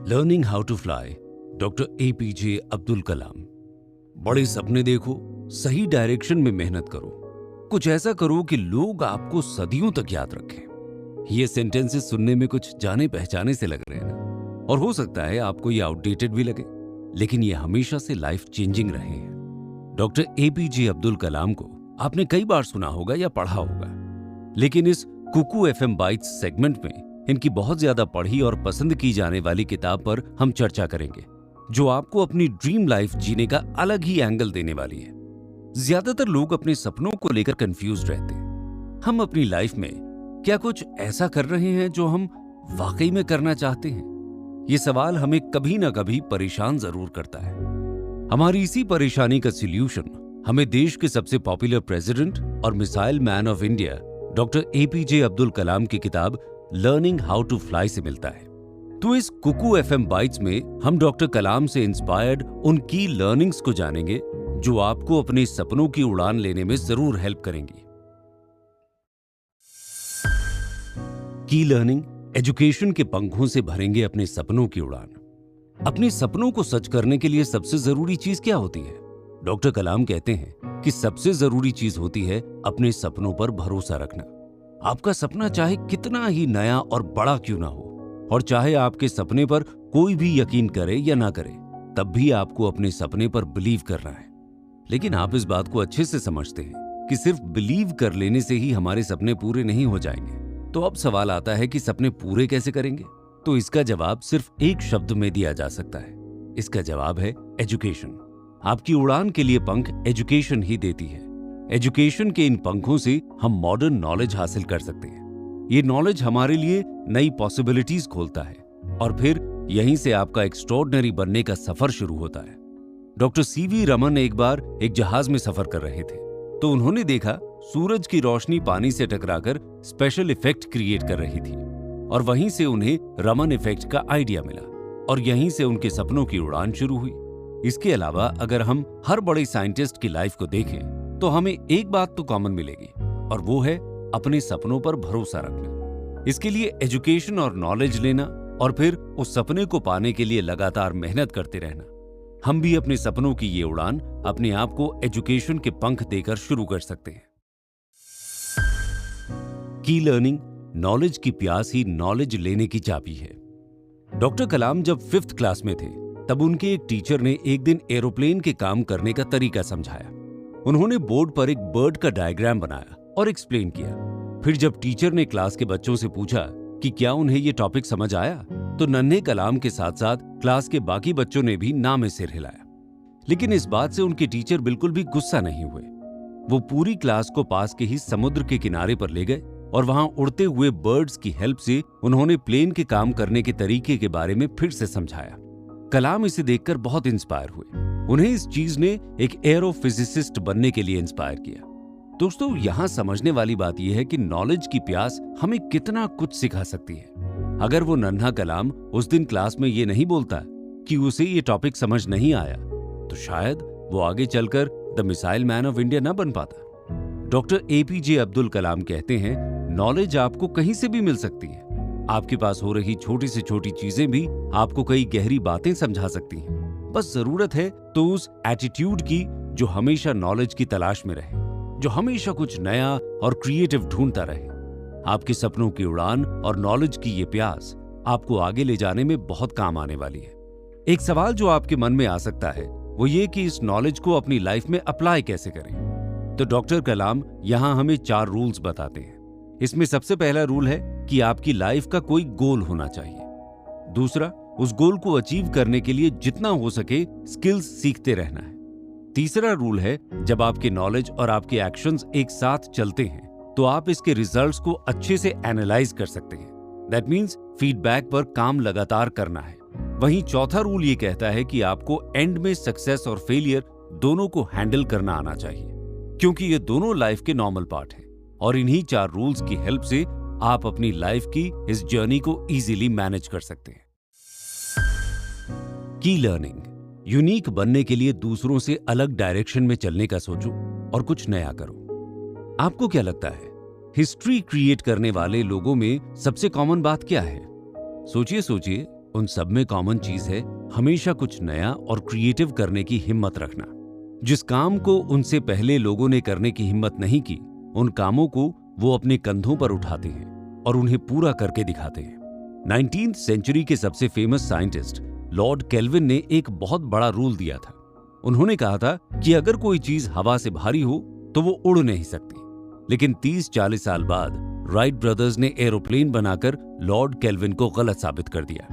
Learning how to fly, doctor APJ Abdul Kalam. बड़े सपने देखो, सही डायरेक्शन में मेहनत करो, कुछ ऐसा करो कि लोग आपको सदियों तक याद रखें। ये सेंटेंसेस सुनने में कुछ जाने पहचाने से लग रहे हैं ना, और हो सकता है आपको ये आउटडेटेड भी लगे, लेकिन ये हमेशा से लाइफ चेंजिंग रहे हैं। डॉक्टर APJ अब्दुल कलाम को आपने कई बार सुना होगा या पढ़ा होगा, लेकिन इस कुकू FM बाइट्स सेगमेंट में इनकी बहुत ज्यादा पढ़ी और पसंद की जाने वाली किताब पर हम चर्चा करेंगे, जो आपको अपनी ड्रीम लाइफ जीने का अलग ही एंगल देने वाली है। ज्यादातर लोग अपने सपनों को लेकर कंफ्यूज रहते हैं। हम अपनी लाइफ में क्या कुछ ऐसा कर रहे हैं जो हम वाकई में करना चाहते हैं? ये सवाल हमें कभी ना कभी परेशान जरूर करता है। हमारी इसी परेशानी का सॉल्यूशन हमें देश के सबसे पॉपुलर प्रेसिडेंट और missile man of India doctor APJ Abdul Kalam की किताब लर्निंग हाउ टू फ्लाई से मिलता है। तो इस कुकू FM बाइट्स में हम डॉक्टर कलाम से इंस्पायर्ड उन की लर्निंग्स को जानेंगे जो आपको अपने सपनों की उड़ान लेने में जरूर हेल्प करेंगी। की लर्निंग एजुकेशन के पंखों से भरेंगे अपने सपनों की उड़ान। अपने सपनों को सच करने के लिए सबसे जरूरी चीज क्या होती है? डॉक्टर कलाम कहते हैं कि सबसे जरूरी चीज होती है अपने सपनों पर भरोसा रखना। आपका सपना चाहे कितना ही नया और बड़ा क्यों ना हो, और चाहे आपके सपने पर कोई भी यकीन करे या ना करे, तब भी आपको अपने सपने पर बिलीव करना है। लेकिन आप इस बात को अच्छे से समझते हैं कि सिर्फ बिलीव कर लेने से ही हमारे सपने पूरे नहीं हो जाएंगे। तो अब सवाल आता है कि सपने पूरे कैसे करेंगे? तो इसका जवाब सिर्फ एक शब्द में दिया जा सकता है। इसका जवाब है एजुकेशन। आपकी उड़ान के लिए पंख एजुकेशन ही देती है। एजुकेशन के इन पंखों से हम मॉडर्न नॉलेज हासिल कर सकते हैं। ये नॉलेज हमारे लिए नई पॉसिबिलिटीज खोलता है, और फिर यहीं से आपका एक्स्ट्रॉर्डिनरी बनने का सफर शुरू होता है। डॉक्टर CV रमन एक बार एक जहाज में सफर कर रहे थे, तो उन्होंने देखा सूरज की रोशनी पानी से टकराकर स्पेशल इफेक्ट क्रिएट कर रही थी, और वहीं से उन्हें रमन इफेक्ट का आइडिया मिला, और यहीं से उनके सपनों की उड़ान शुरू हुई। इसके अलावा अगर हम हर बड़े साइंटिस्ट की लाइफ को देखें तो हमें एक बात तो कॉमन मिलेगी, और वो है अपने सपनों पर भरोसा रखना। इसके लिए एजुकेशन और नॉलेज लेना, और फिर उस सपने को पाने के लिए लगातार मेहनत करते रहना। हम भी अपने सपनों की ये उड़ान अपने आप को एजुकेशन के पंख देकर शुरू कर सकते हैं। की लर्निंग, नॉलेज की प्यास ही नॉलेज लेने की चाबी है। डॉक्टर कलाम जब 5th क्लास में थे, तब उनके एक टीचर ने एक दिन एरोप्लेन के काम करने का तरीका समझाया। उन्होंने बोर्ड पर एक बर्ड का डायग्राम बनाया और एक्सप्लेन किया। फिर जब टीचर ने क्लास के बच्चों से पूछा कि क्या उन्हें ये टॉपिक समझ आया, तो नन्हे कलाम के साथ साथ क्लास के बाकी बच्चों ने भी ना में सिर हिलाया। लेकिन इस बात से उनके टीचर बिल्कुल भी गुस्सा नहीं हुए। वो पूरी क्लास को पास के ही समुद्र के किनारे पर ले गए, और वहां उड़ते हुए बर्ड्स की हेल्प से उन्होंने प्लेन के काम करने के तरीके के बारे में फिर से समझाया। कलाम इसे देखकर बहुत इंस्पायर हुए। उन्हें इस चीज ने एक एरोफिजिसिस्ट बनने के लिए इंस्पायर किया। दोस्तों, यहां समझने वाली बात यह है कि नॉलेज की प्यास हमें कितना कुछ सिखा सकती है। अगर वो नन्हा कलाम उस दिन क्लास में ये नहीं बोलता कि उसे ये टॉपिक समझ नहीं आया, तो शायद वो आगे चलकर the missile man of India न बन पाता। डॉक्टर APJ अब्दुल कलाम कहते हैं, नॉलेज आपको कहीं से भी मिल सकती है। आपके पास हो रही छोटी से छोटी चीजें भी आपको कई गहरी बातें समझा सकती हैं। बस जरूरत है तो उस एटीट्यूड की जो हमेशा नॉलेज की तलाश में रहे, जो हमेशा कुछ नया और क्रिएटिव ढूंढता रहे। आपके सपनों की उड़ान और नॉलेज की ये प्यास आपको आगे ले जाने में बहुत काम आने वाली है। एक सवाल जो आपके मन में आ सकता है वो ये कि इस नॉलेज को अपनी लाइफ में अप्लाई कैसे करें। तो डॉक्टर कलाम यहां हमें 4 रूल्स बताते हैं। इसमें सबसे पहला रूल है कि आपकी लाइफ का कोई गोल होना चाहिए। दूसरा, उस गोल को अचीव करने के लिए जितना हो सके स्किल्स सीखते रहना है। तीसरा रूल है, जब आपके नॉलेज और आपके एक्शंस एक साथ चलते हैं तो आप इसके रिजल्ट्स को अच्छे से एनालाइज कर सकते हैं। दैट मीन्स फीडबैक पर काम लगातार करना है। वहीं चौथा रूल ये कहता है कि आपको एंड में सक्सेस और फेलियर दोनों को हैंडल करना आना चाहिए, क्योंकि ये दोनों लाइफ के नॉर्मल पार्ट हैं, और इन्हीं 4 रूल्स की हेल्प से आप अपनी लाइफ की इस जर्नी को इजीली मैनेज कर सकते हैं। की लर्निंग, यूनिक बनने के लिए दूसरों से अलग डायरेक्शन में चलने का सोचो और कुछ नया करो। आपको क्या लगता है, हिस्ट्री क्रिएट करने वाले लोगों में सबसे कॉमन बात क्या है? सोचिए, उन सब में कॉमन चीज है हमेशा कुछ नया और क्रिएटिव करने की हिम्मत रखना। जिस काम को उनसे पहले लोगों ने करने की हिम्मत नहीं की, उन कामों को वो अपने कंधों पर उठाते हैं और उन्हें पूरा करके दिखाते हैं। 19th सेंचुरी के सबसे फेमस साइंटिस्ट लॉर्ड केल्विन ने एक बहुत बड़ा रूल दिया था। उन्होंने कहा था कि अगर कोई चीज हवा से भारी हो तो वो उड़ नहीं सकती। लेकिन 30-40 साल बाद राइट ब्रदर्स ने एरोप्लेन बनाकर लॉर्ड केल्विन को गलत साबित कर दिया।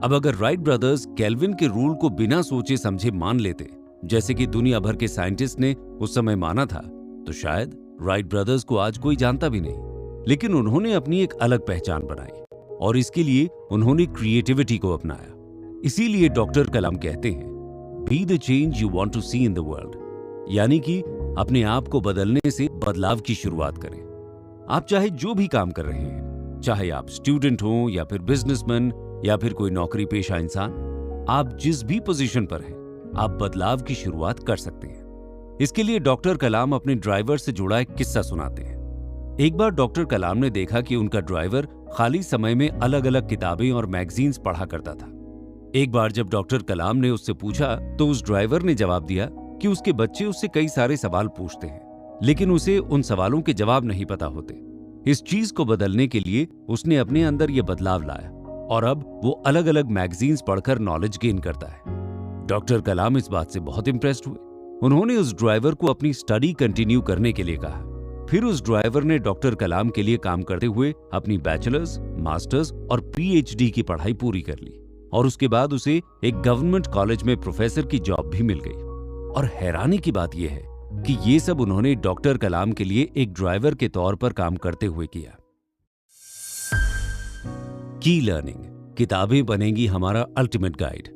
अब अगर राइट ब्रदर्स केल्विन के रूल को बिना सोचे समझे मान लेते, जैसे कि दुनिया भर के साइंटिस्ट ने उस समय माना था, तो शायद राइट ब्रदर्स को आज कोई जानता भी नहीं। लेकिन उन्होंने अपनी एक अलग पहचान बनाई और इसके लिए उन्होंने क्रिएटिविटी को अपनाया। इसीलिए डॉक्टर कलाम कहते हैं, be the change you want to see in the world, यानी कि अपने आप को बदलने से बदलाव की शुरुआत करें। आप चाहे जो भी काम कर रहे हैं, चाहे आप स्टूडेंट हो या फिर बिजनेसमैन या फिर कोई नौकरी पेशा इंसान, आप जिस भी पोजीशन पर हैं, आप बदलाव की शुरुआत कर सकते हैं। इसके लिए डॉक्टर कलाम अपने ड्राइवर से जुड़ा एक किस्सा सुनाते हैं। एक बार डॉक्टर कलाम ने देखा कि उनका ड्राइवर खाली समय में अलग अलग किताबें और मैगजीन्स पढ़ा करता था। एक बार जब डॉक्टर कलाम ने उससे पूछा तो उस ड्राइवर ने जवाब दिया कि उसके बच्चे उससे कई सारे सवाल पूछते हैं, लेकिन उसे उन सवालों के जवाब नहीं पता होते। इस चीज को बदलने के लिए उसने अपने अंदर यह बदलाव लाया और अब वो अलग अलग मैगजीन्स पढ़कर नॉलेज गेन करता है। डॉक्टर कलाम इस बात से बहुत इंप्रेस्ड हुए। उन्होंने उस ड्राइवर को अपनी स्टडी कंटिन्यू करने के लिए कहा। फिर उस ड्राइवर ने डॉक्टर कलाम के लिए काम करते हुए अपनी बैचलर्स, मास्टर्स और पीएचडी की पढ़ाई पूरी कर ली और उसके बाद उसे एक गवर्नमेंट कॉलेज में प्रोफेसर की जॉब भी मिल गई। और हैरानी की बात यह है कि ये सब उन्होंने डॉक्टर कलाम के लिए एक ड्राइवर के तौर पर काम करते हुए किया। की लर्निंग, किताबें बनेंगी हमारा अल्टीमेट गाइड।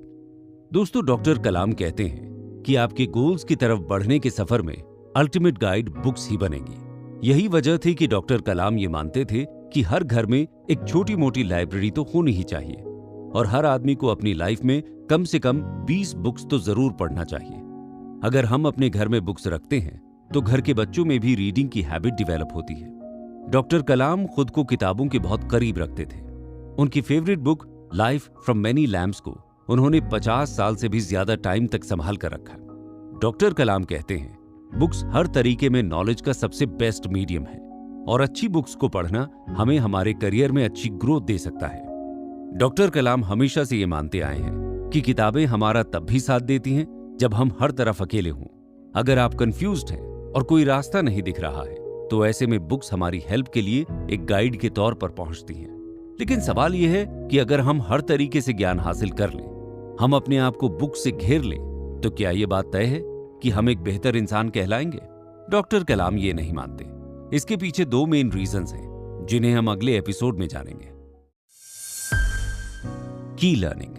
दोस्तों, डॉक्टर कलाम कहते हैं कि आपके गोल्स की तरफ बढ़ने के सफर में अल्टीमेट गाइड बुक्स ही बनेगी। यही वजह थी कि डॉक्टर कलाम ये मानते थे कि हर घर में एक छोटी मोटी लाइब्रेरी तो होनी ही चाहिए और हर आदमी को अपनी लाइफ में कम से कम 20 बुक्स तो जरूर पढ़ना चाहिए। अगर हम अपने घर में बुक्स रखते हैं तो घर के बच्चों में भी रीडिंग की हैबिट डेवलप होती है। डॉक्टर कलाम खुद को किताबों के बहुत करीब रखते थे। उनकी favourite book life from many lamps को उन्होंने 50 साल से भी ज्यादा टाइम तक संभाल कर रखा। डॉक्टर कलाम कहते हैं, बुक्स हर तरीके में नॉलेज का सबसे बेस्ट मीडियम है और अच्छी बुक्स को पढ़ना हमें हमारे करियर में अच्छी ग्रोथ दे सकता है। डॉक्टर कलाम हमेशा से ये मानते आए हैं कि किताबें हमारा तब भी साथ देती हैं जब हम हर तरफ अकेले हों। अगर आप कंफ्यूज्ड हैं और कोई रास्ता नहीं दिख रहा है तो ऐसे में बुक्स हमारी हेल्प के लिए एक गाइड के तौर पर पहुंचती हैं। लेकिन सवाल यह है कि अगर हम हर तरीके से ज्ञान हासिल कर लें, हम अपने आप को बुक से घेर लें, तो क्या यह बात तय है कि हम एक बेहतर इंसान कहलाएंगे? डॉक्टर कलाम ये नहीं मानते। इसके पीछे 2 मेन रीजंस हैं जिन्हें हम अगले एपिसोड में जानेंगे। की लर्निंग,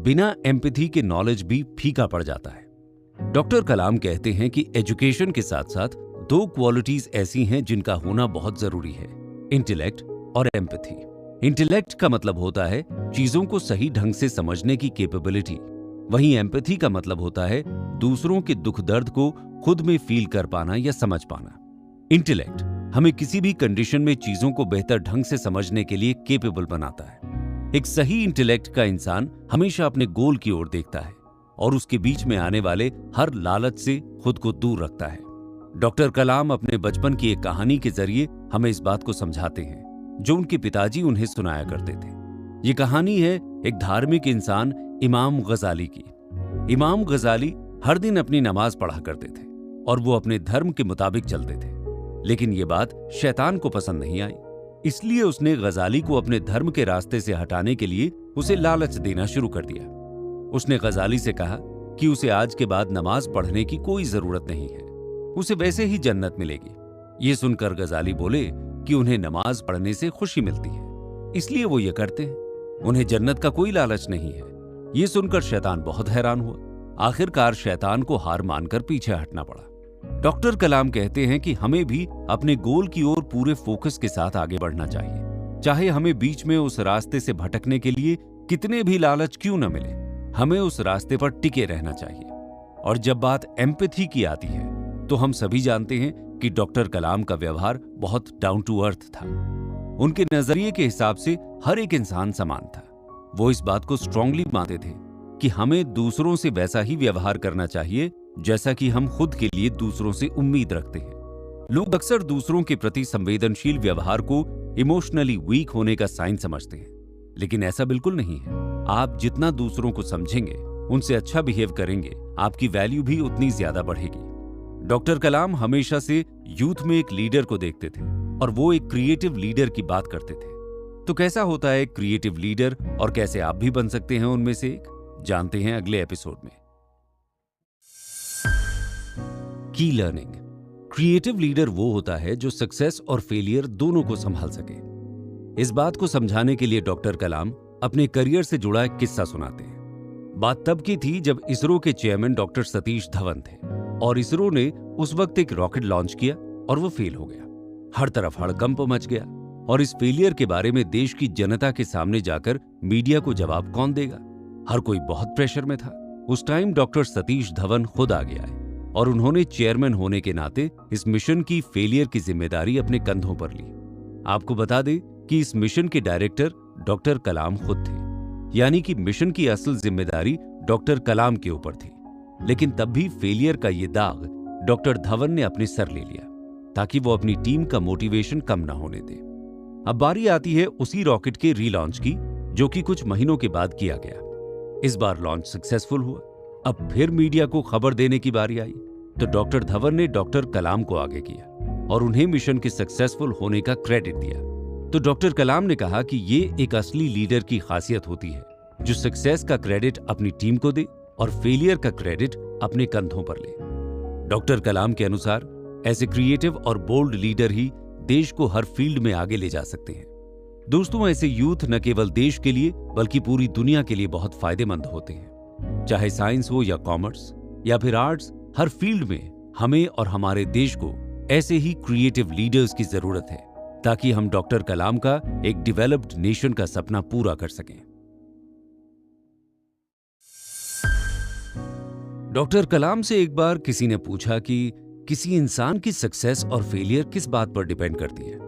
बिना एम्पैथी के नॉलेज भी फीका पड़ जाता है। डॉक्टर कलाम कहते हैं कि एजुकेशन के साथ साथ 2 क्वालिटीज ऐसी हैं जिनका होना बहुत जरूरी है, इंटेलेक्ट और एम्पैथी। इंटेलेक्ट का मतलब होता है चीजों को सही ढंग से समझने की कैपेबिलिटी, वहीं एम्पैथी का मतलब होता है दूसरों के दुख दर्द को खुद में फील कर पाना या समझ पाना। इंटेलेक्ट हमें किसी भी कंडीशन में चीजों को बेहतर ढंग से समझने के लिए कैपेबल बनाता है। एक सही इंटेलेक्ट का इंसान हमेशा अपने गोल की ओर देखता है और उसके बीच में आने वाले हर लालच से खुद को दूर रखता है। डॉक्टर कलाम अपने बचपन की एक कहानी के जरिए हमें इस बात को समझाते हैं जो उनके पिताजी उन्हें सुनाया करते थे। ये कहानी है एक धार्मिक इंसान इमाम गजाली की। इमाम गजाली हर दिन अपनी नमाज पढ़ा करते थे और वो अपने धर्म के मुताबिक चलते थे। लेकिन ये बात शैतान को पसंद नहीं आई, इसलिए उसने गजाली को अपने धर्म के रास्ते से हटाने के लिए उसे लालच देना शुरू कर दिया। उसने गजाली से कहा कि उसे आज के बाद नमाज पढ़ने की कोई जरूरत नहीं है, उसे वैसे ही जन्नत मिलेगी। ये सुनकर गजाली बोले कि उन्हें नमाज पढ़ने से खुशी मिलती है, इसलिए वो ये करते हैं, उन्हें जन्नत का कोई लालच नहीं है। ये सुनकर शैतान बहुत हैरान हुआ। आखिरकार शैतान को हार मानकर पीछे हटना पड़ा। डॉक्टर कलाम कहते हैं कि हमें भी अपने गोल की ओर पूरे फोकस के साथ आगे बढ़ना चाहिए, चाहे हमें बीच में उस रास्ते से भटकने के लिए कितने भी लालच क्यों न मिले, हमें उस रास्ते पर टिके रहना चाहिए। और जब बात एम्पैथी की आती है तो हम सभी जानते हैं कि डॉक्टर कलाम का व्यवहार बहुत डाउन टू अर्थ था। उनके नजरिए के हिसाब से हर एक इंसान समान था। वो इस बात को स्ट्रांगली मानते थे कि हमें दूसरों से वैसा ही व्यवहार करना चाहिए जैसा कि हम खुद के लिए दूसरों से उम्मीद रखते हैं। लोग अक्सर दूसरों के प्रति संवेदनशील व्यवहार को इमोशनली वीक होने का साइन समझते हैं, लेकिन ऐसा बिल्कुल नहीं है। आप जितना दूसरों को समझेंगे, उनसे अच्छा बिहेव करेंगे, आपकी वैल्यू भी उतनी ज्यादा बढ़ेगी। डॉक्टर कलाम हमेशा से यूथ में एक लीडर को देखते थे और वो एक क्रिएटिव लीडर की बात करते थे। तो कैसा होता है एक क्रिएटिव लीडर और कैसे आप भी बन सकते हैं उनमें से एक, जानते हैं अगले एपिसोड में। की लर्निंग। क्रिएटिव लीडर वो होता है जो सक्सेस और फेलियर दोनों को संभाल सके। इस बात को समझाने के लिए डॉक्टर कलाम अपने करियर से जुड़ा एक किस्सा सुनाते हैं। बात तब की थी जब इसरो के चेयरमैन डॉक्टर सतीश धवन थे और इसरो ने उस वक्त एक रॉकेट लॉन्च किया और वो फेल हो गया। हर तरफ हड़कंप मच गया और इस फेलियर के बारे में देश की जनता के सामने जाकर मीडिया को जवाब कौन देगा। हर कोई बहुत प्रेशर में था। उस टाइम डॉक्टर सतीश धवन खुद आ गया है और उन्होंने चेयरमैन होने के नाते इस मिशन की फेलियर की जिम्मेदारी अपने कंधों पर ली। आपको बता दें कि इस मिशन के डायरेक्टर डॉक्टर कलाम खुद थे, यानी कि मिशन की असल जिम्मेदारी डॉक्टर कलाम के ऊपर थी। लेकिन तब भी फेलियर का ये दाग डॉक्टर धवन ने अपने सर ले लिया ताकि वो अपनी टीम का मोटिवेशन कम ना होने दे। अब बारी आती है उसी रॉकेट के रीलॉन्च की, जो कि कुछ महीनों के बाद किया गया। इस बार लॉन्च सक्सेसफुल हुआ। अब फिर मीडिया को खबर देने की बारी आई तो डॉक्टर धवन ने डॉक्टर कलाम को आगे किया और उन्हें मिशन के सक्सेसफुल होने का क्रेडिट दिया। तो डॉक्टर कलाम ने कहा कि ये एक असली लीडर की खासियत होती है जो सक्सेस का क्रेडिट अपनी टीम को दे और फेलियर का क्रेडिट अपने कंधों पर ले। डॉक्टर कलाम के अनुसार ऐसे क्रिएटिव और बोल्ड लीडर ही देश को हर फील्ड में आगे ले जा सकते हैं। दोस्तों, ऐसे यूथ न केवल देश के लिए बल्कि पूरी दुनिया के लिए बहुत फायदेमंद होते हैं। चाहे साइंस हो या कॉमर्स या फिर आर्ट्स, हर फील्ड में हमें और हमारे देश को ऐसे ही क्रिएटिव लीडर्स की जरूरत है ताकि हम डॉक्टर कलाम का एक डेवलप्ड नेशन का सपना पूरा कर सकें। डॉक्टर कलाम से एक बार किसी ने पूछा कि किसी इंसान की सक्सेस और फेलियर किस बात पर डिपेंड करती है।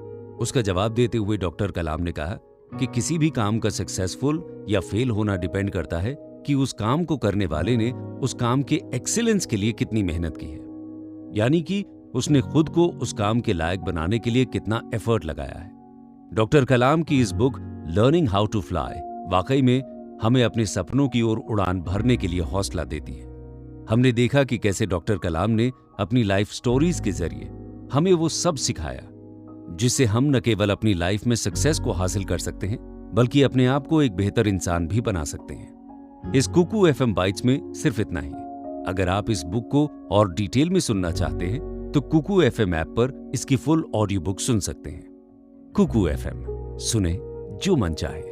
उसका जवाब देते हुए डॉक्टर कलाम ने कहा कि किसी भी काम का सक्सेसफुल या फेल होना डिपेंड करता है कि उस काम को करने वाले ने उस काम के एक्सीलेंस के लिए कितनी मेहनत की है, यानी कि उसने खुद को उस काम के लायक बनाने के लिए कितना एफर्ट लगाया है। डॉक्टर कलाम की इस book learning how to fly वाकई में हमें अपने सपनों की ओर उड़ान भरने के लिए हौसला देती है। हमने देखा कि कैसे डॉक्टर कलाम ने अपनी लाइफ स्टोरीज के जरिए हमें वो सब सिखाया जिससे हम न केवल अपनी लाइफ में सक्सेस को हासिल कर सकते हैं बल्कि अपने आप को एक बेहतर इंसान भी बना सकते हैं। इस कुकू एफएम बाइट्स में सिर्फ इतना ही। अगर आप इस बुक को और डिटेल में सुनना चाहते हैं तो कुकू एफएम ऐप पर इसकी फुल ऑडियो बुक सुन सकते हैं। कुकू एफएम, सुने जो मन चाहे।